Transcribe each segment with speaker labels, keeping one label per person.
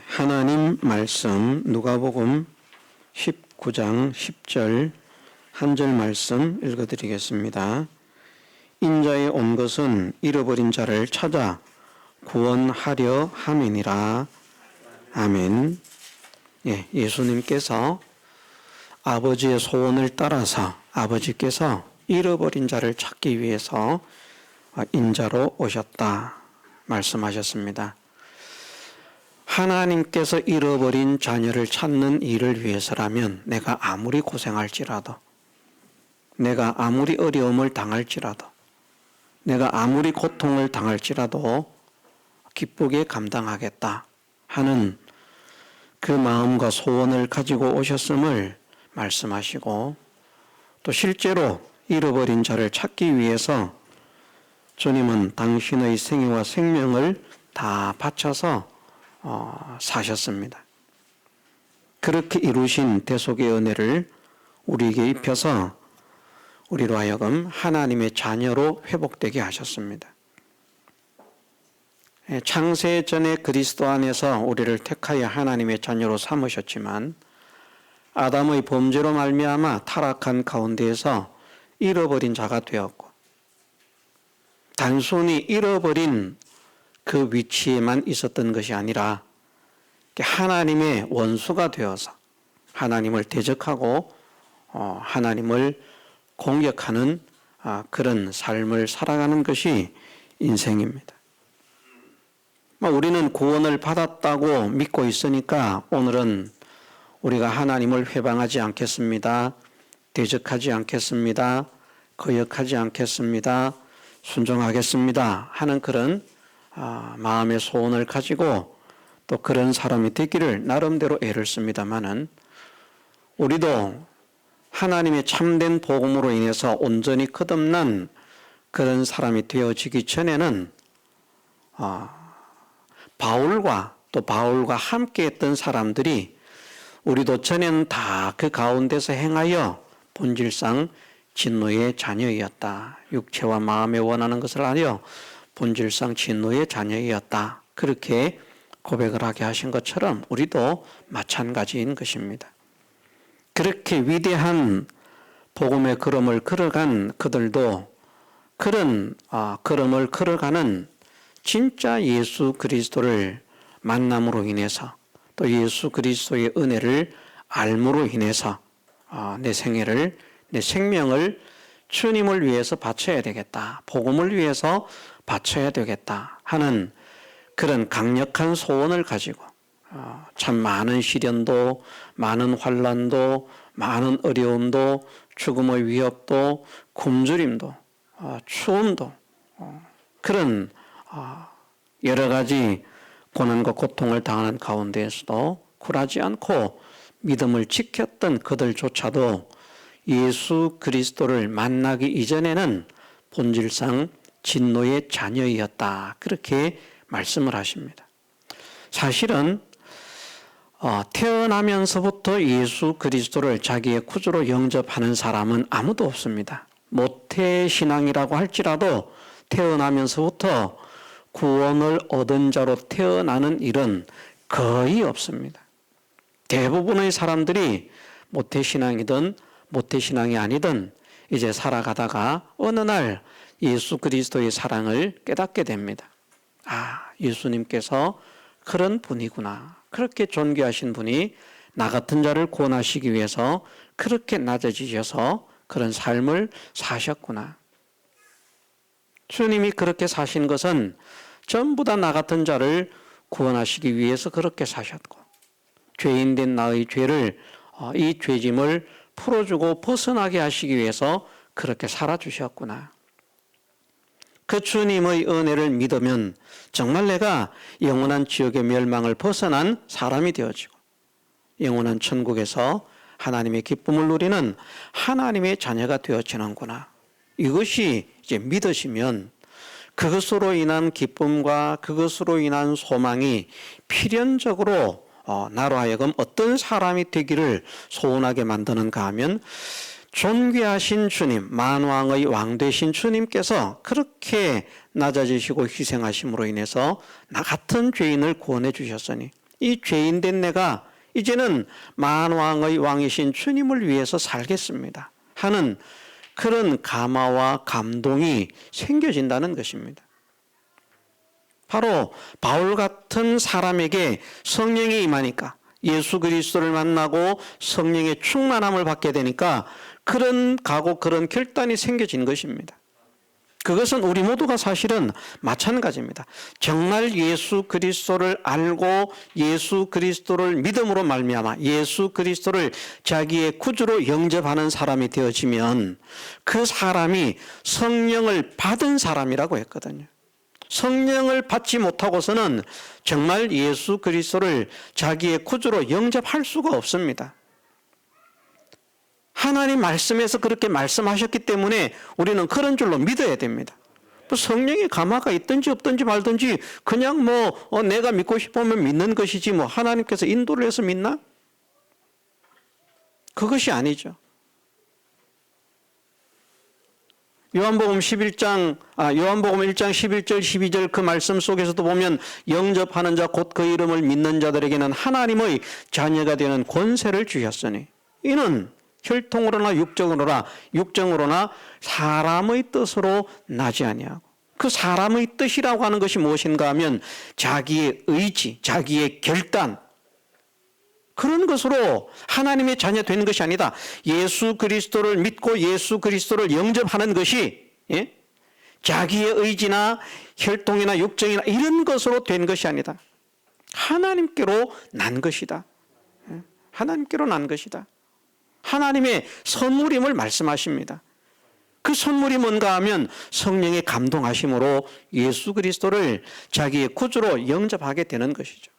Speaker 1: 하나님 말씀 누가복음 19장 10절 한 절 말씀 읽어드리겠습니다. 인자에 온 것은 잃어버린 자를 찾아 구원하려 함이니라. 아멘. 예수님께서 아버지의 소원을 따라서 아버지께서 잃어버린 자를 찾기 위해서 인자로 오셨다 말씀하셨습니다. 하나님께서 잃어버린 자녀를 찾는 일을 위해서라면 내가 아무리 고생할지라도, 내가 아무리 어려움을 당할지라도, 내가 아무리 고통을 당할지라도 기쁘게 감당하겠다 하는 그 마음과 소원을 가지고 오셨음을 말씀하시고, 또 실제로 잃어버린 자를 찾기 위해서 주님은 당신의 생애와 생명을 다 바쳐서 사셨습니다. 그렇게 이루신 대속의 은혜를 우리에게 입혀서 우리로 하여금 하나님의 자녀로 회복되게 하셨습니다. 창세 전에 그리스도 안에서 우리를 택하여 하나님의 자녀로 삼으셨지만 아담의 범죄로 말미암아 타락한 가운데에서 잃어버린 자가 되었고, 단순히 잃어버린 그 위치에만 있었던 것이 아니라 하나님의 원수가 되어서 하나님을 대적하고 하나님을 공격하는 그런 삶을 살아가는 것이 인생입니다. 우리는 구원을 받았다고 믿고 있으니까 오늘은 우리가 하나님을 회방하지 않겠습니다. 대적하지 않겠습니다. 거역하지 않겠습니다. 순종하겠습니다 하는 그런 마음의 소원을 가지고 또 그런 사람이 되기를 나름대로 애를 씁니다마는, 우리도 하나님의 참된 복음으로 인해서 온전히 거듭난 그런 사람이 되어지기 전에는 바울과 또 바울과 함께 했던 사람들이 우리도 전에는 다 그 가운데서 행하여 본질상 진노의 자녀이었다. 육체와 마음에 원하는 것을 하여 본질상 진노의 자녀이었다. 그렇게 고백을 하게 하신 것처럼 우리도 마찬가지인 것입니다. 그렇게 위대한 복음의 걸음을 걸어간 그들도 그런 걸음을 걸어가는 진짜 예수 그리스도를 만남으로 인해서, 또 예수 그리스도의 은혜를 알므로 인해서 내 생애를, 내 생명을 주님을 위해서 바쳐야 되겠다, 복음을 위해서 바쳐야 되겠다 하는 그런 강력한 소원을 가지고 참 많은 시련도, 많은 환난도, 많은 어려움도, 죽음의 위협도, 굶주림도, 추움도, 그런 여러 가지 고난과 고통을 당하는 가운데에서도 굴하지 않고 믿음을 지켰던 그들조차도 예수 그리스도를 만나기 이전에는 본질상 진노의 자녀이었다. 그렇게 말씀을 하십니다. 사실은 태어나면서부터 예수 그리스도를 자기의 구주로 영접하는 사람은 아무도 없습니다. 모태신앙이라고 할지라도 태어나면서부터 구원을 얻은 자로 태어나는 일은 거의 없습니다. 대부분의 사람들이 모태신앙이든 모태신앙이 아니든 이제 살아가다가 어느 날 예수 그리스도의 사랑을 깨닫게 됩니다. 예수님께서 그런 분이구나. 그렇게 존귀하신 분이 나 같은 자를 구원하시기 위해서 그렇게 낮아지셔서 그런 삶을 사셨구나. 주님이 그렇게 사신 것은 전부 다 나 같은 자를 구원하시기 위해서 그렇게 사셨고, 죄인된 나의 죄를, 이 죄짐을 풀어주고 벗어나게 하시기 위해서 그렇게 살아주셨구나. 그 주님의 은혜를 믿으면 정말 내가 영원한 지옥의 멸망을 벗어난 사람이 되어지고 영원한 천국에서 하나님의 기쁨을 누리는 하나님의 자녀가 되어지는구나. 이것이 이제 믿으시면 그것으로 인한 기쁨과 그것으로 인한 소망이 필연적으로 나로 하여금 어떤 사람이 되기를 소원하게 만드는가 하면, 존귀하신 주님, 만왕의 왕 되신 주님께서 그렇게 낮아지시고 희생하심으로 인해서 나 같은 죄인을 구원해 주셨으니 이 죄인된 내가 이제는 만왕의 왕이신 주님을 위해서 살겠습니다 하는 그런 감화와 감동이 생겨진다는 것입니다. 바로 바울 같은 사람에게 성령이 임하니까, 예수 그리스도를 만나고 성령의 충만함을 받게 되니까 그런 각오, 그런 결단이 생겨진 것입니다. 그것은 우리 모두가 사실은 마찬가지입니다. 정말 예수 그리스도를 알고 예수 그리스도를 믿음으로 말미암아 예수 그리스도를 자기의 구주로 영접하는 사람이 되어지면 그 사람이 성령을 받은 사람이라고 했거든요. 성령을 받지 못하고서는 정말 예수 그리스도를 자기의 구주로 영접할 수가 없습니다. 하나님 말씀에서 그렇게 말씀하셨기 때문에 우리는 그런 줄로 믿어야 됩니다. 성령의 감화가 있든지 없든지 말든지 그냥 내가 믿고 싶으면 믿는 것이지 하나님께서 인도를 해서 믿나? 그것이 아니죠. 요한복음 1장 11절 12절 그 말씀 속에서도 보면 영접하는 자 곧 그 이름을 믿는 자들에게는 하나님의 자녀가 되는 권세를 주셨으니 이는 혈통으로나 육정으로나 사람의 뜻으로 나지 아니하고, 그 사람의 뜻이라고 하는 것이 무엇인가 하면 자기의 의지, 자기의 결단, 그런 것으로 하나님의 자녀 되는 것이 아니다. 예수 그리스도를 믿고 예수 그리스도를 영접하는 것이 자기의 의지나 혈통이나 육정이나 이런 것으로 된 것이 아니다. 하나님께로 난 것이다. 하나님께로 난 것이다. 하나님의 선물임을 말씀하십니다. 그 선물이 뭔가 하면 성령의 감동하심으로 예수 그리스도를 자기의 구주로 영접하게 되는 것이죠.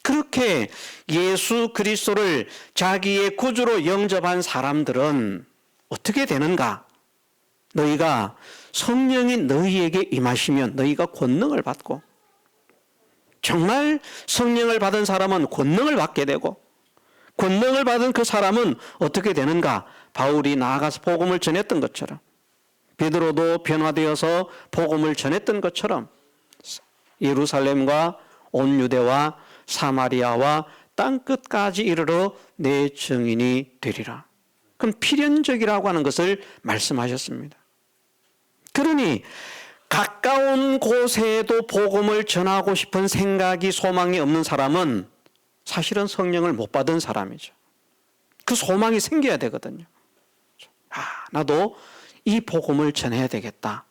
Speaker 1: 그렇게 예수 그리스도를 자기의 구주로 영접한 사람들은 어떻게 되는가? 너희가 성령이 너희에게 임하시면 너희가 권능을 받고, 정말 성령을 받은 사람은 권능을 받게 되고, 권능을 받은 그 사람은 어떻게 되는가? 바울이 나아가서 복음을 전했던 것처럼, 베드로도 변화되어서 복음을 전했던 것처럼 예루살렘과 온 유대와 사마리아와 땅끝까지 이르러 내 증인이 되리라. 그럼 필연적이라고 하는 것을 말씀하셨습니다. 그러니 가까운 곳에도 복음을 전하고 싶은 생각이, 소망이 없는 사람은 사실은 성령을 못 받은 사람이죠. 그 소망이 생겨야 되거든요. 나도 이 복음을 전해야 되겠다.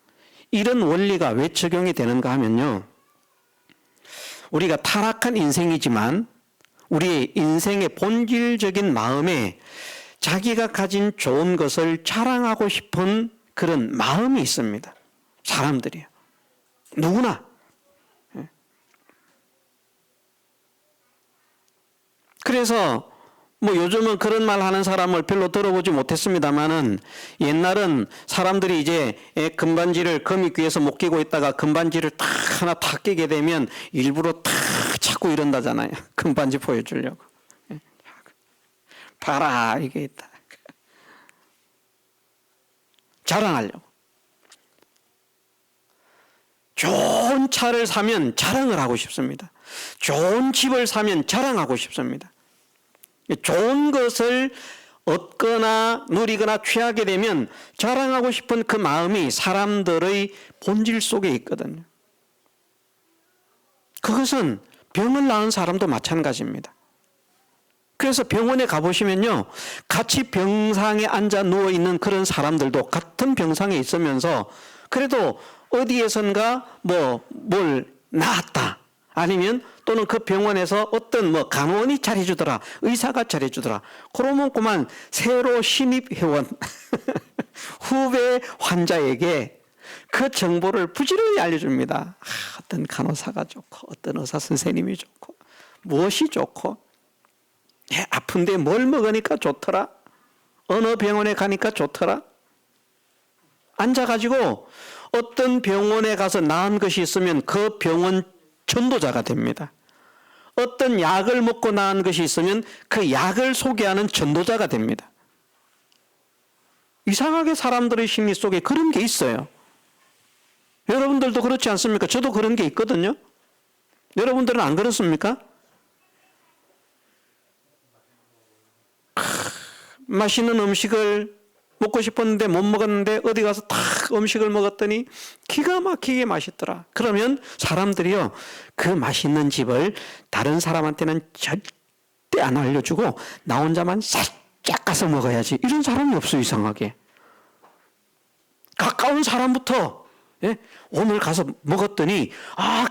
Speaker 1: 이런 원리가 왜 적용이 되는가 하면요, 우리가 타락한 인생이지만 우리의 인생의 본질적인 마음에 자기가 가진 좋은 것을 자랑하고 싶은 그런 마음이 있습니다. 사람들이요. 누구나. 그래서 요즘은 그런 말 하는 사람을 별로 들어보지 못했습니다만은, 옛날은 사람들이 이제 금반지를 금이귀에서 못 끼고 있다가 금반지를 딱 하나 탁 끼게 되면 일부러 탁 찾고 이런다잖아요. 금반지 보여주려고. 봐라, 이게 있다. 자랑하려고. 좋은 차를 사면 자랑을 하고 싶습니다. 좋은 집을 사면 자랑하고 싶습니다. 좋은 것을 얻거나 누리거나 취하게 되면 자랑하고 싶은 그 마음이 사람들의 본질 속에 있거든요. 그것은 병을 낳은 사람도 마찬가지입니다. 그래서 병원에 가보시면요, 같이 병상에 앉아 누워있는 그런 사람들도 같은 병상에 있으면서 그래도 어디에선가 뭘 낳았다, 아니면 또는 그 병원에서 어떤 간호원이 잘해주더라, 의사가 잘해주더라, 그러면 그만 새로 신입 회원 후배 환자에게 그 정보를 부지런히 알려줍니다. 어떤 간호사가 좋고 어떤 의사 선생님이 좋고 무엇이 좋고, 아픈데 뭘 먹으니까 좋더라, 어느 병원에 가니까 좋더라. 앉아가지고 어떤 병원에 가서 나은 것이 있으면 그 병원 전도자가 됩니다. 어떤 약을 먹고 나은 것이 있으면 그 약을 소개하는 전도자가 됩니다. 이상하게 사람들의 심리 속에 그런 게 있어요. 여러분 여러분들도 그렇지 않습니까? 저도 그런 게 있거든요. 여러분들은 안 그렇습니까? 맛있는 음식을 먹고 싶었는데 못 먹었는데 어디 가서 딱 음식을 먹었더니 기가 막히게 맛있더라. 그러면 사람들이요, 그 맛있는 집을 다른 사람한테는 절대 안 알려주고 나 혼자만 살짝 가서 먹어야지. 이런 사람이 없어요, 이상하게. 가까운 사람부터, 예? 오늘 가서 먹었더니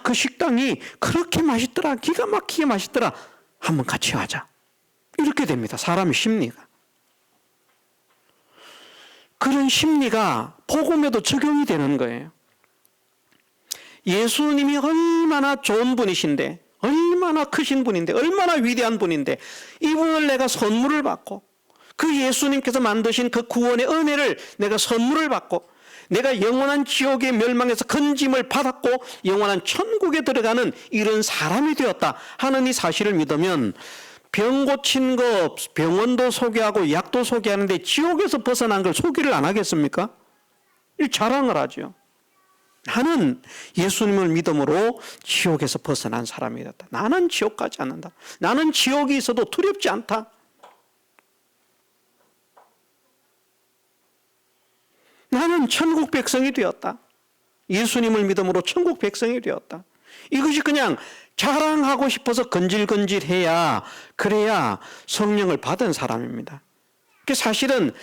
Speaker 1: 그 식당이 그렇게 맛있더라, 기가 막히게 맛있더라, 한번 같이 가자. 이렇게 됩니다, 사람의 심리가. 그런 심리가 복음에도 적용이 되는 거예요. 예수님이 얼마나 좋은 분이신데, 얼마나 크신 분인데, 얼마나 위대한 분인데, 이분을 내가 선물을 받고, 그 예수님께서 만드신 그 구원의 은혜를 내가 선물을 받고, 내가 영원한 지옥의 멸망에서 건짐을 받았고 영원한 천국에 들어가는 이런 사람이 되었다 하는 이 사실을 믿으면, 병 고친 거 병원도 소개하고 약도 소개하는데 지옥에서 벗어난 걸 소개를 안 하겠습니까? 이 자랑을 하죠. 나는 예수님을 믿음으로 지옥에서 벗어난 사람이 됐다. 나는 지옥 가지 않는다. 나는 지옥이 있어도 두렵지 않다. 나는 천국 백성이 되었다. 예수님을 믿음으로 천국 백성이 되었다. 이것이 그냥 자랑하고 싶어서 건질건질해야, 그래야 성령을 받은 사람입니다. 사실은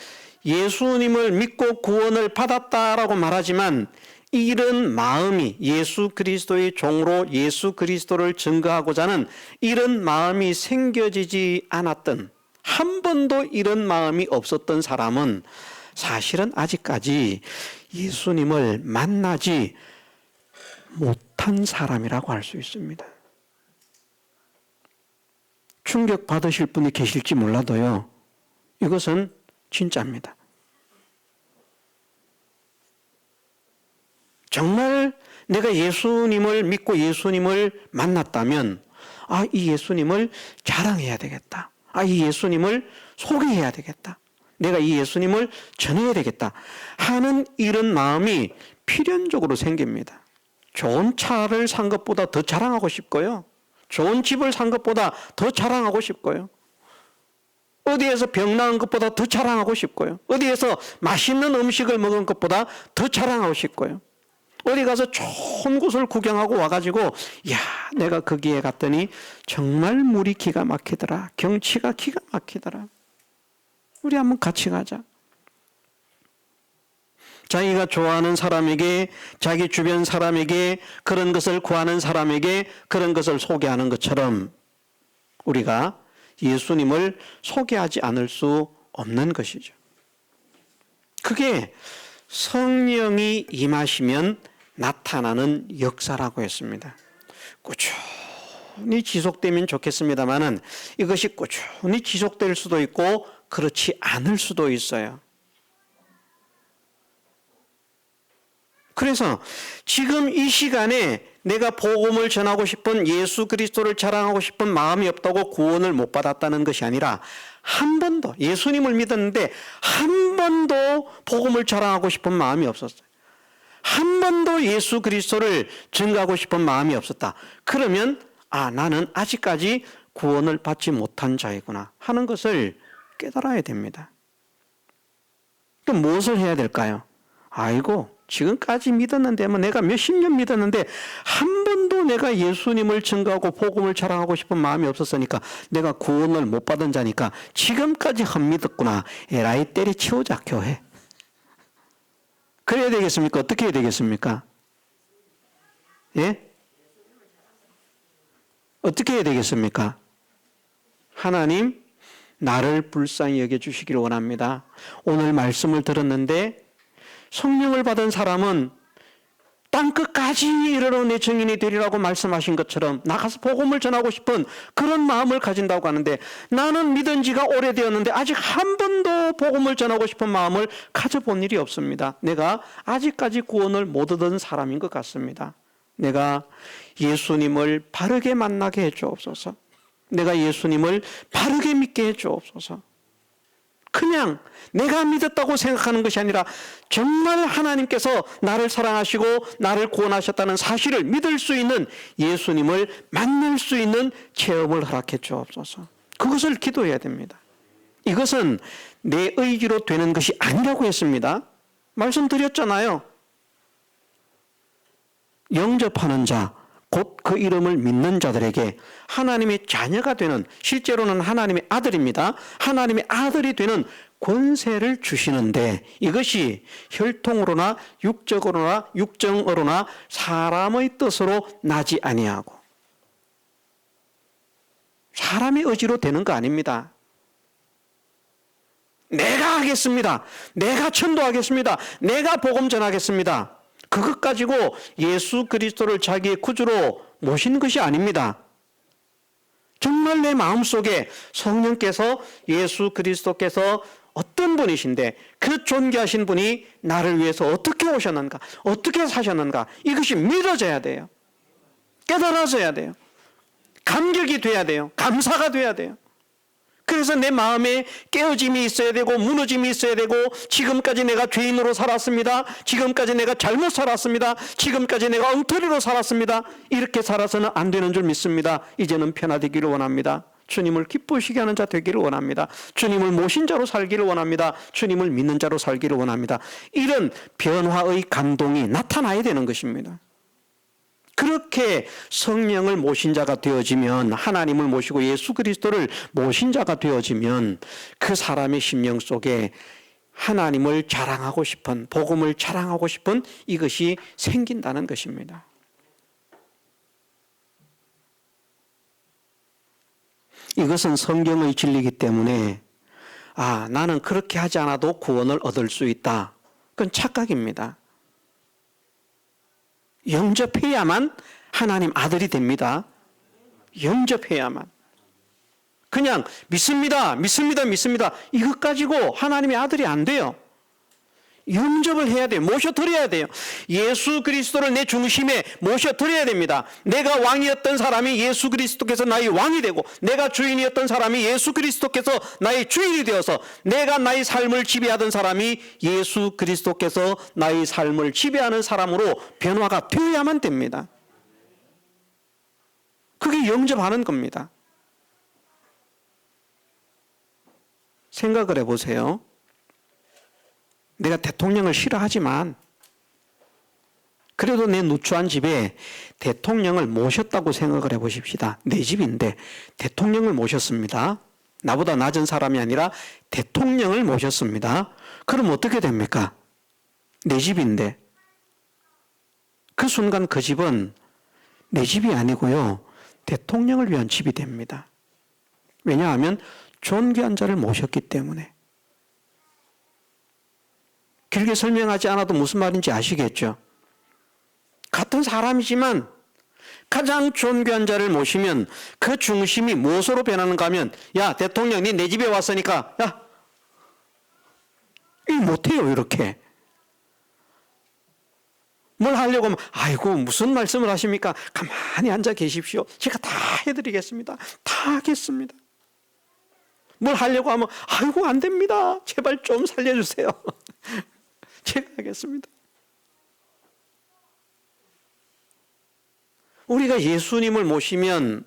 Speaker 1: 예수님을 믿고 구원을 받았다라고 말하지만 이런 마음이, 예수 그리스도의 종으로 예수 그리스도를 증거하고자 하는 이런 마음이 생겨지지 않았던, 한 번도 이런 마음이 없었던 사람은 사실은 아직까지 예수님을 만나지 못한 사람이라고 할 수 있습니다. 충격받으실 분이 계실지 몰라도요, 이것은 진짜입니다. 정말 내가 예수님을 믿고 예수님을 만났다면, 이 예수님을 자랑해야 되겠다. 이 예수님을 소개해야 되겠다. 내가 이 예수님을 전해야 되겠다 하는 이런 마음이 필연적으로 생깁니다. 좋은 차를 산 것보다 더 자랑하고 싶고요. 좋은 집을 산 것보다 더 자랑하고 싶고요. 어디에서 병 나은 것보다 더 자랑하고 싶고요. 어디에서 맛있는 음식을 먹은 것보다 더 자랑하고 싶고요. 어디 가서 좋은 곳을 구경하고 와가지고, 내가 거기에 갔더니 정말 물이 기가 막히더라, 경치가 기가 막히더라, 우리 한번 같이 가자. 자기가 좋아하는 사람에게, 자기 주변 사람에게, 그런 것을 구하는 사람에게 그런 것을 소개하는 것처럼 우리가 예수님을 소개하지 않을 수 없는 것이죠. 그게 성령이 임하시면 나타나는 역사라고 했습니다. 꾸준히 지속되면 좋겠습니다만은 이것이 꾸준히 지속될 수도 있고 그렇지 않을 수도 있어요. 그래서 지금 이 시간에 내가 복음을 전하고 싶은, 예수 그리스도를 자랑하고 싶은 마음이 없다고 구원을 못 받았다는 것이 아니라, 한 번도 예수님을 믿었는데 한 번도 복음을 자랑하고 싶은 마음이 없었어요. 한 번도 예수 그리스도를 증거하고 싶은 마음이 없었다. 그러면 나는 아직까지 구원을 받지 못한 자이구나 하는 것을 깨달아야 됩니다. 그럼 무엇을 해야 될까요? 지금까지 믿었는데, 내가 몇십 년 믿었는데 한 번도 내가 예수님을 증거하고 복음을 자랑하고 싶은 마음이 없었으니까 내가 구원을 못 받은 자니까 지금까지 헛믿었구나. 에라이 때려치우자, 교회. 그래야 되겠습니까? 어떻게 해야 되겠습니까? 예? 어떻게 해야 되겠습니까? 하나님, 나를 불쌍히 여겨주시기를 원합니다. 오늘 말씀을 들었는데 성령을 받은 사람은 땅끝까지 이르러 내 증인이 되리라고 말씀하신 것처럼 나가서 복음을 전하고 싶은 그런 마음을 가진다고 하는데, 나는 믿은 지가 오래되었는데 아직 한 번도 복음을 전하고 싶은 마음을 가져본 일이 없습니다. 내가 아직까지 구원을 못 얻은 사람인 것 같습니다. 내가 예수님을 바르게 만나게 해 주옵소서. 내가 예수님을 바르게 믿게 해 주옵소서. 그냥 내가 믿었다고 생각하는 것이 아니라 정말 하나님께서 나를 사랑하시고 나를 구원하셨다는 사실을 믿을 수 있는 예수님을 만날 수 있는 체험을 허락해 주옵소서. 그것을 기도해야 됩니다. 이것은 내 의지로 되는 것이 아니라고 했습니다. 말씀드렸잖아요. 영접하는 자, 곧 그 이름을 믿는 자들에게 하나님의 자녀가 되는, 실제로는 하나님의 아들입니다. 하나님의 아들이 되는 권세를 주시는데, 이것이 혈통으로나 육적으로나 육정으로나 사람의 뜻으로 나지 아니하고 사람의 의지로 되는 거 아닙니다. 내가 하겠습니다. 내가 전도하겠습니다. 내가 복음 전하겠습니다. 그것 가지고 예수 그리스도를 자기의 구주로 모신 것이 아닙니다. 정말 내 마음속에 성령께서, 예수 그리스도께서 어떤 분이신데 그 존귀하신 분이 나를 위해서 어떻게 오셨는가, 어떻게 사셨는가, 이것이 믿어져야 돼요. 깨달아져야 돼요. 감격이 돼야 돼요. 감사가 돼야 돼요. 그래서 내 마음에 깨어짐이 있어야 되고 무너짐이 있어야 되고, 지금까지 내가 죄인으로 살았습니다. 지금까지 내가 잘못 살았습니다. 지금까지 내가 엉터리로 살았습니다. 이렇게 살아서는 안 되는 줄 믿습니다. 이제는 변화되기를 원합니다. 주님을 기쁘시게 하는 자 되기를 원합니다. 주님을 모신 자로 살기를 원합니다. 주님을 믿는 자로 살기를 원합니다. 이런 변화의 감동이 나타나야 되는 것입니다. 그렇게 성령을 모신 자가 되어지면, 하나님을 모시고 예수 그리스도를 모신 자가 되어지면 그 사람의 심령 속에 하나님을 자랑하고 싶은, 복음을 자랑하고 싶은 이것이 생긴다는 것입니다. 이것은 성경의 진리이기 때문에 나는 그렇게 하지 않아도 구원을 얻을 수 있다. 그건 착각입니다. 영접해야만 하나님 아들이 됩니다. 영접해야만. 그냥 믿습니다, 믿습니다, 믿습니다, 이것 가지고 하나님의 아들이 안 돼요. 영접을 해야 돼요. 모셔드려야 돼요. 예수 그리스도를 내 중심에 모셔드려야 됩니다. 내가 왕이었던 사람이 예수 그리스도께서 나의 왕이 되고, 내가 주인이었던 사람이 예수 그리스도께서 나의 주인이 되어서, 내가 나의 삶을 지배하던 사람이 예수 그리스도께서 나의 삶을 지배하는 사람으로 변화가 되어야만 됩니다. 그게 영접하는 겁니다. 생각을 해보세요. 내가 대통령을 싫어하지만 그래도 내 누추한 집에 대통령을 모셨다고 생각을 해보십시다. 내 집인데 대통령을 모셨습니다. 나보다 낮은 사람이 아니라 대통령을 모셨습니다. 그럼 어떻게 됩니까? 내 집인데. 그 순간 그 집은 내 집이 아니고요, 대통령을 위한 집이 됩니다. 왜냐하면 존귀한 자를 모셨기 때문에. 길게 설명하지 않아도 무슨 말인지 아시겠죠? 같은 사람이지만 가장 존귀한 자를 모시면 그 중심이 무엇으로 변하는가 하면, 야 대통령, 니 내 집에 왔으니까 야 이 못해요. 이렇게 뭘 하려고 하면, 아이고 무슨 말씀을 하십니까? 가만히 앉아 계십시오. 제가 다 해드리겠습니다. 다 하겠습니다. 뭘 하려고 하면, 아이고 안 됩니다. 제발 좀 살려주세요. 제가 하겠습니다. 우리가 예수님을 모시면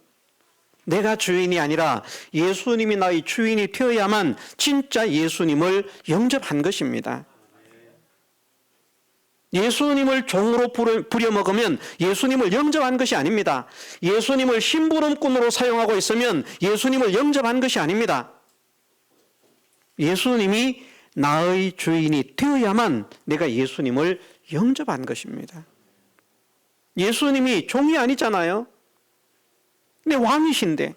Speaker 1: 내가 주인이 아니라 예수님이 나의 주인이 되어야만 진짜 예수님을 영접한 것입니다. 예수님을 종으로 부려먹으면 예수님을 영접한 것이 아닙니다. 예수님을 심부름꾼으로 사용하고 있으면 예수님을 영접한 것이 아닙니다. 예수님이 나의 주인이 되어야만 내가 예수님을 영접한 것입니다. 예수님이 종이 아니잖아요. 내 왕이신데.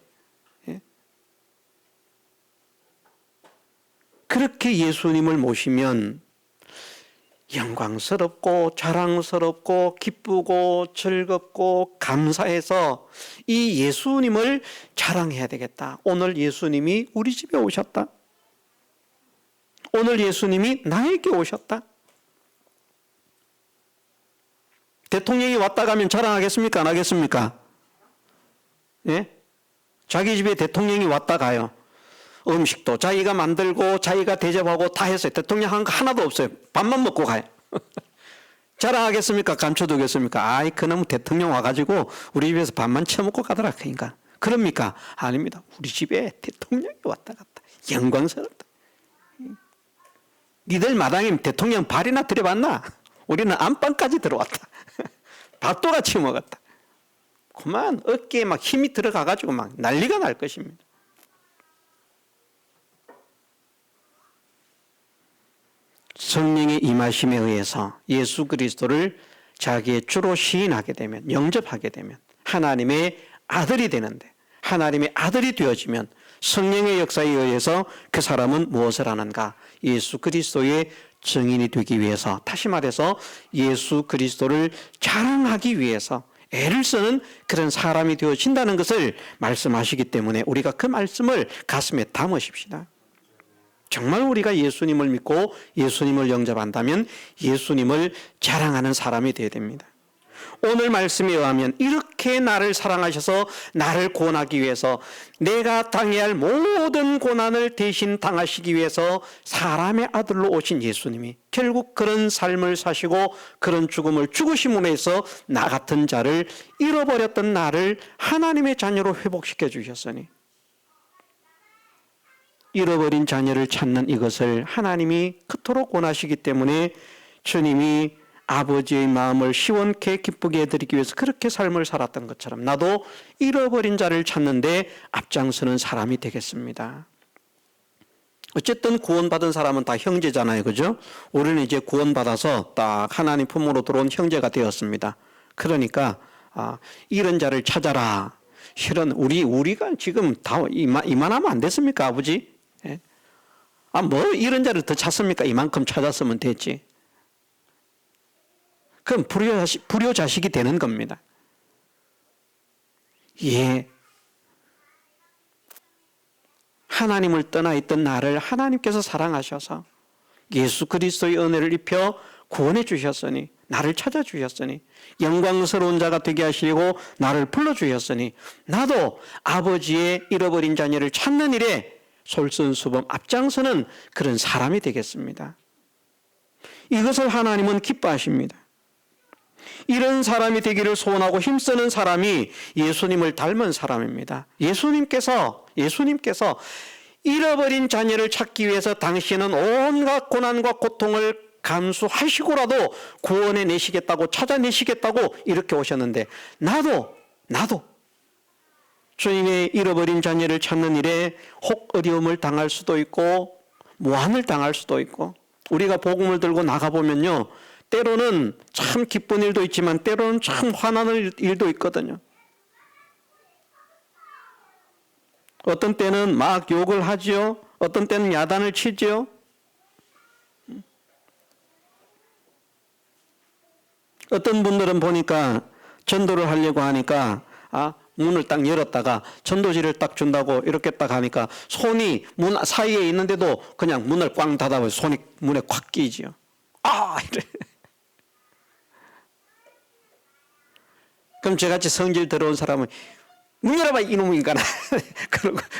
Speaker 1: 그렇게 예수님을 모시면 영광스럽고 자랑스럽고 기쁘고 즐겁고 감사해서 이 예수님을 자랑해야 되겠다. 오늘 예수님이 우리 집에 오셨다. 오늘 예수님이 나에게 오셨다. 대통령이 왔다 가면 자랑하겠습니까? 안 하겠습니까? 예? 자기 집에 대통령이 왔다 가요. 음식도 자기가 만들고 자기가 대접하고 다 했어요. 대통령 한 거 하나도 없어요. 밥만 먹고 가요. 자랑하겠습니까? 감춰두겠습니까? 아이, 그놈 대통령 와가지고 우리 집에서 밥만 처먹고 가더라. 그러니까. 그럽니까? 아닙니다. 우리 집에 대통령이 왔다 갔다. 영광스럽다. 니들 마당에 대통령 발이나 들여봤나? 우리는 안방까지 들어왔다. 밥도 같이 먹었다. 그만 어깨에 막 힘이 들어가가지고 막 난리가 날 것입니다. 성령의 임하심에 의해서 예수 그리스도를 자기의 주로 시인하게 되면, 영접하게 되면 하나님의 아들이 되는데, 하나님의 아들이 되어지면 성령의 역사에 의해서 그 사람은 무엇을 하는가? 예수 그리스도의 증인이 되기 위해서, 다시 말해서 예수 그리스도를 자랑하기 위해서 애를 쓰는 그런 사람이 되어진다는 것을 말씀하시기 때문에 우리가 그 말씀을 가슴에 담으십시다. 정말 우리가 예수님을 믿고 예수님을 영접한다면 예수님을 자랑하는 사람이 되어야 됩니다. 오늘 말씀에 의하면 이렇게 나를 사랑하셔서 나를 구원하기 위해서, 내가 당해야 할 모든 고난을 대신 당하시기 위해서 사람의 아들로 오신 예수님이 결국 그런 삶을 사시고 그런 죽음을 죽으심으로 해서 나 같은 자를, 잃어버렸던 나를 하나님의 자녀로 회복시켜 주셨으니, 잃어버린 자녀를 찾는 이것을 하나님이 그토록 원하시기 때문에 주님이 아버지의 마음을 시원케 기쁘게 해드리기 위해서 그렇게 삶을 살았던 것처럼 나도 잃어버린 자를 찾는데 앞장서는 사람이 되겠습니다. 어쨌든 구원받은 사람은 다 형제잖아요. 그죠? 우리는 이제 구원받아서 딱 하나님 품으로 들어온 형제가 되었습니다. 그러니까 이런 자를 찾아라. 실은 우리가 지금 다 이만하면 안 됐습니까, 아버지? 예? 뭐 이런 자를 더 찾습니까? 이만큼 찾았으면 됐지. 그럼 불효자식이 되는 겁니다. 예. 하나님을 떠나 있던 나를 하나님께서 사랑하셔서 예수 그리스도의 은혜를 입혀 구원해 주셨으니, 나를 찾아주셨으니, 영광스러운 자가 되게 하시고 나를 불러주셨으니, 나도 아버지의 잃어버린 자녀를 찾는 일에 솔선수범 앞장서는 그런 사람이 되겠습니다. 이것을 하나님은 기뻐하십니다. 이런 사람이 되기를 소원하고 힘쓰는 사람이 예수님을 닮은 사람입니다. 예수님께서 잃어버린 자녀를 찾기 위해서 당신은 온갖 고난과 고통을 감수하시고라도 구원해 내시겠다고, 찾아내시겠다고 이렇게 오셨는데, 나도 주님의 잃어버린 자녀를 찾는 일에 혹 어려움을 당할 수도 있고 모함을 당할 수도 있고, 우리가 복음을 들고 나가보면요, 때로는 참 기쁜 일도 있지만 때로는 참 화나는 일도 있거든요. 어떤 때는 막 욕을 하지요. 어떤 때는 야단을 치지요. 어떤 분들은 보니까 전도를 하려고 하니까 문을 딱 열었다가 전도지를 딱 준다고 이렇게 딱 하니까 손이 문 사이에 있는데도 그냥 문을 꽝 닫아버려 손이 문에 콱 끼지요. 이래. 그럼 저같이 성질 더러운 사람은 문 열어봐 이놈 인간아.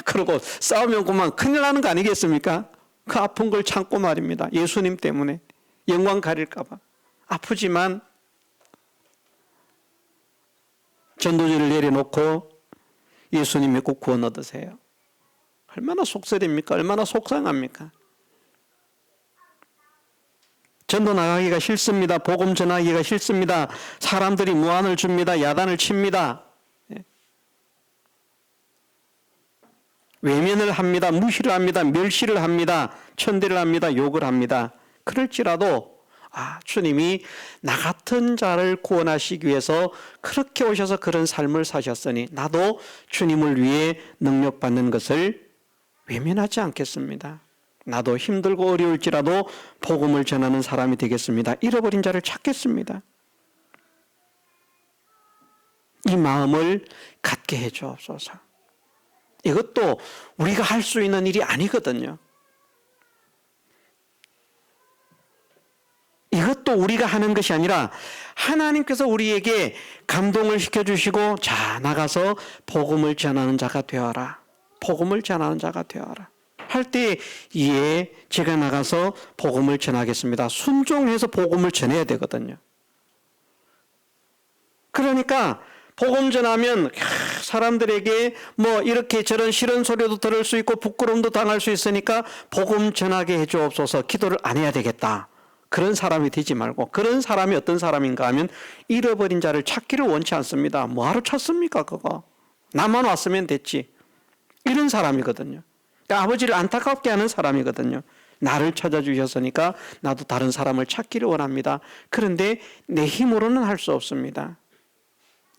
Speaker 1: 그러고 싸우면 그만 큰일 나는 거 아니겠습니까? 그 아픈 걸 참고 말입니다. 예수님 때문에 영광 가릴까 봐 아프지만 전도지를 내려놓고 예수님 믿고 구원 얻으세요. 얼마나 속쓰립니까? 얼마나 속상합니까? 전도 나가기가 싫습니다. 복음 전하기가 싫습니다. 사람들이 무안을 줍니다. 야단을 칩니다. 외면을 합니다. 무시를 합니다. 멸시를 합니다. 천대를 합니다. 욕을 합니다. 그럴지라도 주님이 나 같은 자를 구원하시기 위해서 그렇게 오셔서 그런 삶을 사셨으니 나도 주님을 위해 능력받는 것을 외면하지 않겠습니다. 나도 힘들고 어려울지라도 복음을 전하는 사람이 되겠습니다. 잃어버린 자를 찾겠습니다. 이 마음을 갖게 해 주옵소서. 이것도 우리가 할 수 있는 일이 아니거든요. 이것도 우리가 하는 것이 아니라 하나님께서 우리에게 감동을 시켜주시고, 자, 나가서 복음을 전하는 자가 되어라. 복음을 전하는 자가 되어라. 할 때 예, 제가 나가서 복음을 전하겠습니다. 순종해서 복음을 전해야 되거든요. 그러니까 복음 전하면 사람들에게 뭐 이렇게 저런 싫은 소리도 들을 수 있고 부끄러움도 당할 수 있으니까 복음 전하게 해주옵소서, 기도를 안 해야 되겠다. 그런 사람이 되지 말고, 그런 사람이 어떤 사람인가 하면 잃어버린 자를 찾기를 원치 않습니다. 뭐하러 찾습니까 그거? 나만 왔으면 됐지. 이런 사람이거든요. 그러니까 아버지를 안타깝게 하는 사람이거든요. 나를 찾아주셨으니까 나도 다른 사람을 찾기를 원합니다. 그런데 내 힘으로는 할 수 없습니다.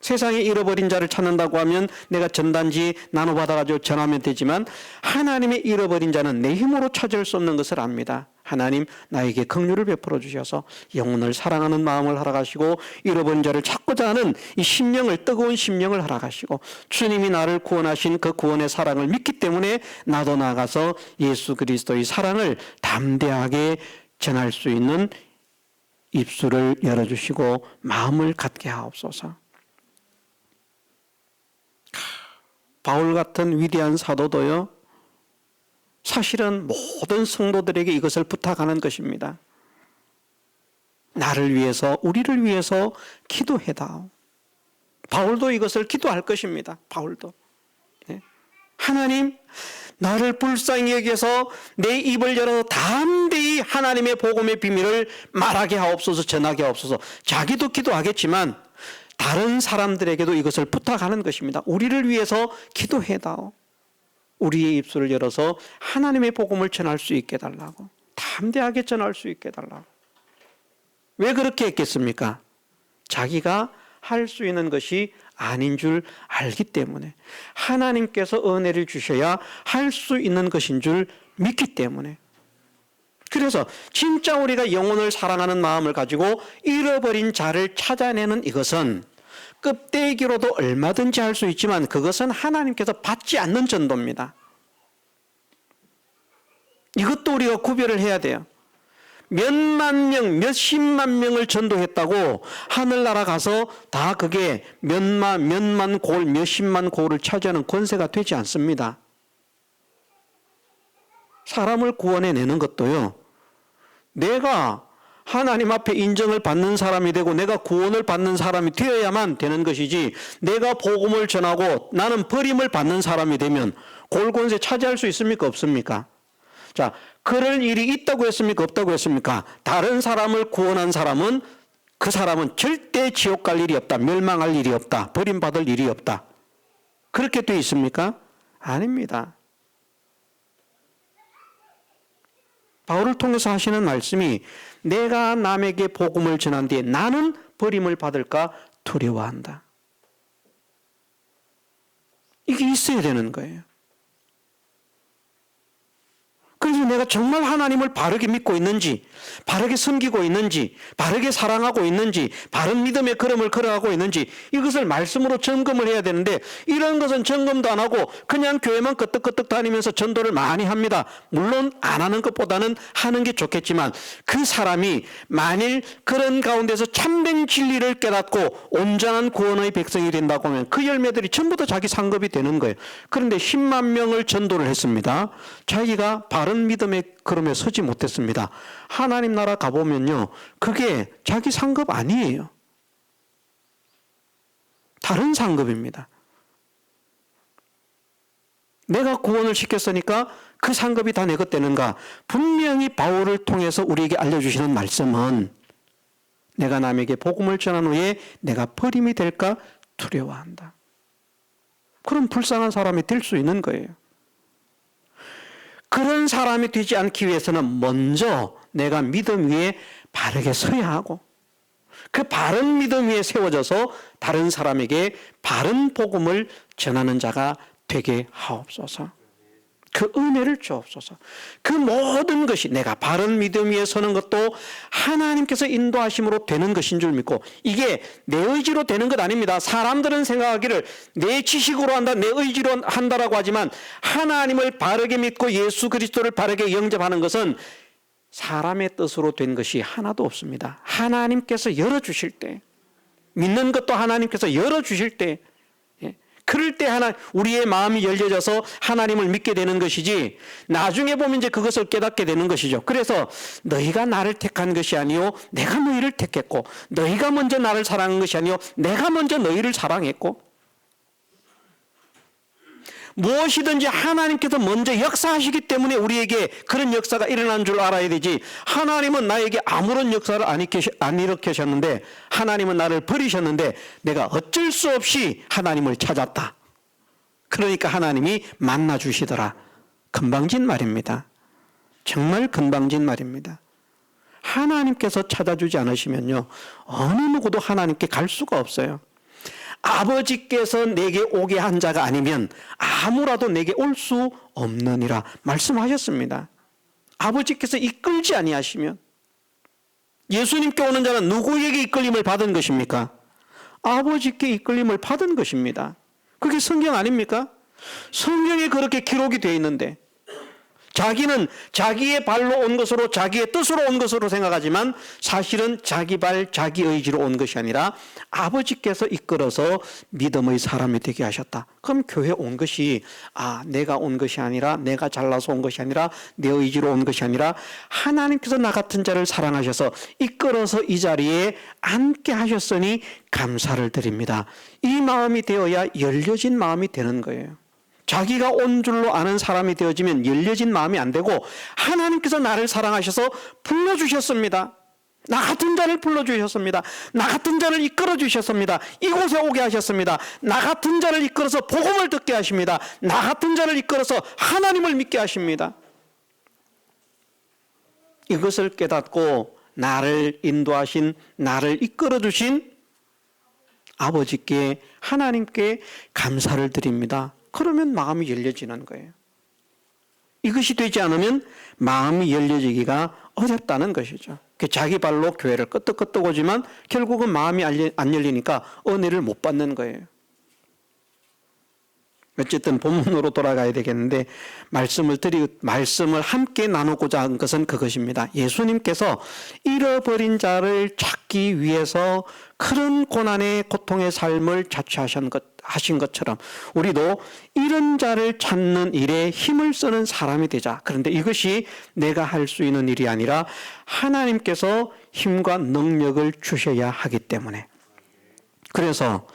Speaker 1: 세상에 잃어버린 자를 찾는다고 하면 내가 전단지 나눠받아가지고 전하면 되지만, 하나님의 잃어버린 자는 내 힘으로 찾을 수 없는 것을 압니다. 하나님 나에게 긍휼을 베풀어 주셔서 영혼을 사랑하는 마음을 허락하시고 잃어버린 자를 찾고자 하는 이 심령을, 뜨거운 심령을 허락하시고, 주님이 나를 구원하신 그 구원의 사랑을 믿기 때문에 나도 나가서 예수 그리스도의 사랑을 담대하게 전할 수 있는 입술을 열어주시고 마음을 갖게 하옵소서. 바울 같은 위대한 사도도요, 사실은 모든 성도들에게 이것을 부탁하는 것입니다. 나를 위해서, 우리를 위해서 기도해다오. 바울도 이것을 기도할 것입니다. 바울도. 하나님, 나를 불쌍히 여겨서 내 입을 열어 담대히 하나님의 복음의 비밀을 말하게 하옵소서, 전하게 하옵소서. 자기도 기도하겠지만 다른 사람들에게도 이것을 부탁하는 것입니다. 우리를 위해서 기도해다오. 우리의 입술을 열어서 하나님의 복음을 전할 수 있게 해달라고, 담대하게 전할 수 있게 해달라고. 왜 그렇게 했겠습니까? 자기가 할 수 있는 것이 아닌 줄 알기 때문에, 하나님께서 은혜를 주셔야 할 수 있는 것인 줄 믿기 때문에. 그래서 진짜 우리가 영혼을 사랑하는 마음을 가지고 잃어버린 자를 찾아내는 이것은 껍데기로도 얼마든지 할 수 있지만 그것은 하나님께서 받지 않는 전도입니다. 이것도 우리가 구별을 해야 돼요. 몇만 명, 몇십만 명을 전도했다고 하늘나라 가서 다 그게 몇만 골, 몇십만 골을 차지하는 권세가 되지 않습니다. 사람을 구원해내는 것도요, 내가 하나님 앞에 인정을 받는 사람이 되고 내가 구원을 받는 사람이 되어야만 되는 것이지, 내가 복음을 전하고 나는 버림을 받는 사람이 되면 골권세 차지할 수 있습니까? 없습니까? 자, 그럴 일이 있다고 했습니까? 없다고 했습니까? 다른 사람을 구원한 사람은, 그 사람은 절대 지옥 갈 일이 없다, 멸망할 일이 없다, 버림받을 일이 없다. 그렇게 돼 있습니까? 아닙니다. 바울을 통해서 하시는 말씀이, 내가 남에게 복음을 전한 뒤에 나는 버림을 받을까 두려워한다. 이게 있어야 되는 거예요. 그래서 내가 정말 하나님을 바르게 믿고 있는지, 바르게 섬기고 있는지, 바르게 사랑하고 있는지, 바른 믿음의 걸음을 걸어가고 있는지, 이것을 말씀으로 점검을 해야 되는데, 이런 것은 점검도 안 하고 그냥 교회만 끄떡끄떡 다니면서 전도를 많이 합니다. 물론 안 하는 것보다는 하는 게 좋겠지만, 그 사람이 만일 그런 가운데서 참된 진리를 깨닫고 온전한 구원의 백성이 된다고 하면 그 열매들이 전부 다 자기 상급이 되는 거예요. 그런데 10만 명을 전도를 했습니다. 자기가 바른 믿음의 걸음에 서지 못했습니다. 하나님 나라 가보면요, 그게 자기 상급 아니에요. 다른 상급입니다. 내가 구원을 시켰으니까 그 상급이 다 내 것 되는가? 분명히 바울을 통해서 우리에게 알려주시는 말씀은, 내가 남에게 복음을 전한 후에 내가 버림이 될까 두려워한다. 그런 불쌍한 사람이 될 수 있는 거예요. 그런 사람이 되지 않기 위해서는 먼저 내가 믿음 위에 바르게 서야 하고, 그 바른 믿음 위에 세워져서 다른 사람에게 바른 복음을 전하는 자가 되게 하옵소서. 그 은혜를 주옵소서. 그 모든 것이 내가 바른 믿음 위에 서는 것도 하나님께서 인도하심으로 되는 것인 줄 믿고, 이게 내 의지로 되는 것 아닙니다. 사람들은 생각하기를 내 지식으로 한다, 내 의지로 한다라고 하지만, 하나님을 바르게 믿고 예수 그리스도를 바르게 영접하는 것은 사람의 뜻으로 된 것이 하나도 없습니다. 하나님께서 열어주실 때, 믿는 것도 하나님께서 열어주실 때, 그 그럴 때 우리의 마음이 열려져서 하나님을 믿게 되는 것이지, 나중에 보면 이제 그것을 깨닫게 되는 것이죠. 그래서 너희가 나를 택한 것이 아니요 내가 너희를 택했고, 너희가 먼저 나를 사랑한 것이 아니요 내가 먼저 너희를 사랑했고, 무엇이든지 하나님께서 먼저 역사하시기 때문에 우리에게 그런 역사가 일어난 줄 알아야 되지, 하나님은 나에게 아무런 역사를 안 일으키셨는데, 하나님은 나를 버리셨는데 내가 어쩔 수 없이 하나님을 찾았다, 그러니까 하나님이 만나 주시더라. 건방진 말입니다. 정말 건방진 말입니다. 하나님께서 찾아주지 않으시면요 어느 누구도 하나님께 갈 수가 없어요. 아버지께서 내게 오게 한 자가 아니면 아무라도 내게 올 수 없느니라 말씀하셨습니다. 아버지께서 이끌지 아니하시면. 예수님께 오는 자는 누구에게 이끌림을 받은 것입니까? 아버지께 이끌림을 받은 것입니다. 그게 성경 아닙니까? 성경에 그렇게 기록이 되어 있는데, 자기는 자기의 발로 온 것으로, 자기의 뜻으로 온 것으로 생각하지만 사실은 자기 발, 자기 의지로 온 것이 아니라 아버지께서 이끌어서 믿음의 사람이 되게 하셨다. 그럼 교회 온 것이 내가 온 것이 아니라, 내가 잘나서 온 것이 아니라, 내 의지로 온 것이 아니라 하나님께서 나 같은 자를 사랑하셔서 이끌어서 이 자리에 앉게 하셨으니 감사를 드립니다. 이 마음이 되어야 열려진 마음이 되는 거예요. 자기가 온 줄로 아는 사람이 되어지면 열려진 마음이 안 되고, 하나님께서 나를 사랑하셔서 불러주셨습니다. 나 같은 자를 불러주셨습니다. 나 같은 자를 이끌어 주셨습니다. 이곳에 오게 하셨습니다. 나 같은 자를 이끌어서 복음을 듣게 하십니다. 나 같은 자를 이끌어서 하나님을 믿게 하십니다. 이것을 깨닫고 나를 인도하신, 나를 이끌어 주신 아버지께, 하나님께 감사를 드립니다. 그러면 마음이 열려지는 거예요. 이것이 되지 않으면 마음이 열려지기가 어렵다는 것이죠. 자기 발로 교회를 끄떡끄떡 오지만 결국은 마음이 안 열리니까 은혜를 못 받는 거예요. 어쨌든 본문으로 돌아가야 되겠는데, 말씀을 함께 나누고자 한 것은 그것입니다. 예수님께서 잃어버린 자를 찾기 위해서 그런 고난의 고통의 삶을 자취하신 것처럼 우리도 이런 자를 찾는 일에 힘을 쓰는 사람이 되자. 그런데 이것이 내가 할 수 있는 일이 아니라 하나님께서 힘과 능력을 주셔야 하기 때문에, 그래서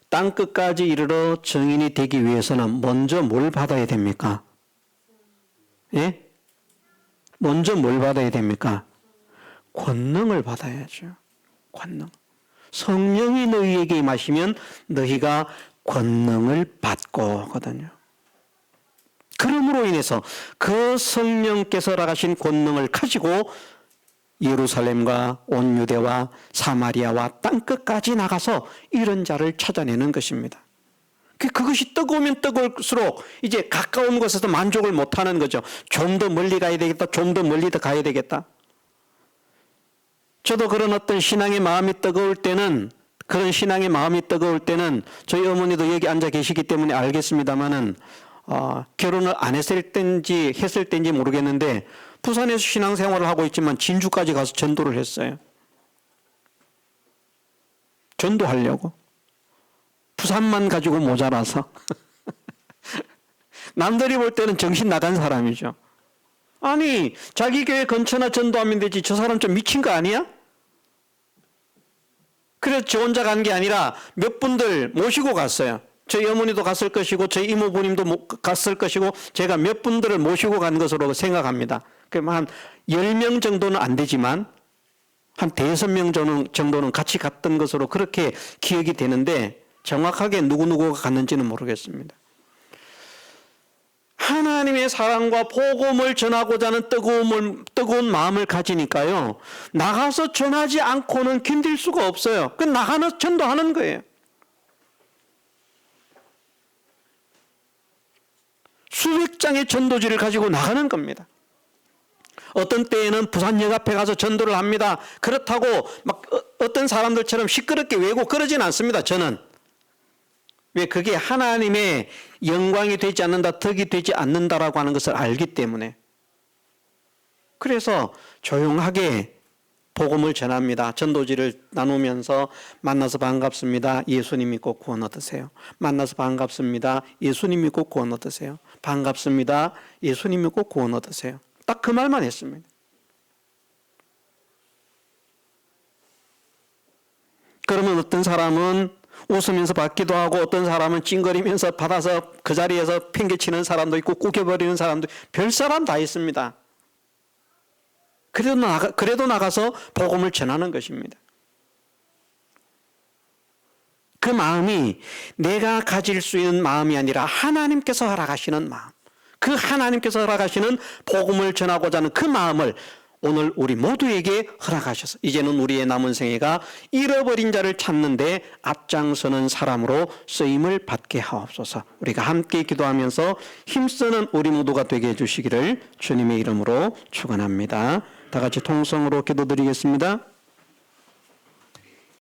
Speaker 1: 땅 끝까지 이르러 증인이 되기 위해서는 먼저 뭘 받아야 됩니까? 예? 먼저 뭘 받아야 됩니까? 권능을 받아야죠. 권능. 성령이 너희에게 임하시면 너희가 권능을 받고 하거든요. 그러므로 인해서 그 성령께서 허락하신 권능을 가지고 예루살렘과 온 유대와 사마리아와 땅끝까지 나가서 이런 자를 찾아내는 것입니다. 그것이 뜨거우면 뜨거울수록 이제 가까운 곳에서 만족을 못하는 거죠. 좀 더 멀리 가야 되겠다, 좀 더 멀리 더 가야 되겠다. 저도 그런 어떤 신앙의 마음이 뜨거울 때는, 저희 어머니도 여기 앉아 계시기 때문에 알겠습니다마는 결혼을 안 했을 때인지 모르겠는데, 부산에서 신앙생활을 하고 있지만 진주까지 가서 전도를 했어요. 전도하려고. 부산만 가지고 모자라서. 남들이 볼 때는 정신 나간 사람이죠. 아니, 자기 교회 근처나 전도하면 되지, 저 사람 좀 미친 거 아니야? 그래서 저 혼자 간 게 아니라 몇 분들 모시고 갔어요. 저희 어머니도 갔을 것이고 저희 이모부님도 갔을 것이고 제가 몇 분들을 모시고 간 것으로 생각합니다. 그럼 한 10명 정도는 안 되지만 한 5명 정도는 같이 갔던 것으로 그렇게 기억이 되는데, 정확하게 누구누구가 갔는지는 모르겠습니다. 하나님의 사랑과 복음을 전하고자 하는 뜨거운 마음을 가지니까요, 나가서 전하지 않고는 견딜 수가 없어요. 그 나가서 전도하는 거예요. 수백 장의 전도지를 가지고 나가는 겁니다. 어떤 때에는 부산역 앞에 가서 전도를 합니다. 그렇다고 막 어떤 사람들처럼 시끄럽게 외고 그러진 않습니다. 저는. 왜? 그게 하나님의 영광이 되지 않는다, 덕이 되지 않는다라고 하는 것을 알기 때문에. 그래서 조용하게 복음을 전합니다. 전도지를 나누면서 만나서 반갑습니다. 예수님 믿고 구원 얻으세요. 만나서 반갑습니다. 예수님 믿고 구원 얻으세요. 반갑습니다. 예수님 믿고 구원 얻으세요. 딱 그 말만 했습니다. 그러면 어떤 사람은 웃으면서 받기도 하고 어떤 사람은 찡거리면서 받아서 그 자리에서 팽개치는 사람도 있고 꾸겨버리는 사람도 별 사람 다 있습니다. 그래도 나가서 복음을 전하는 것입니다. 그 마음이 내가 가질 수 있는 마음이 아니라 하나님께서 허락하시는 마음, 그 하나님께서 허락하시는 복음을 전하고자 하는 그 마음을 오늘 우리 모두에게 허락하셔서 이제는 우리의 남은 생애가 잃어버린 자를 찾는데 앞장서는 사람으로 쓰임을 받게 하옵소서. 우리가 함께 기도하면서 힘쓰는 우리 모두가 되게 해주시기를 주님의 이름으로 축원합니다. 다 같이 통성으로 기도드리겠습니다.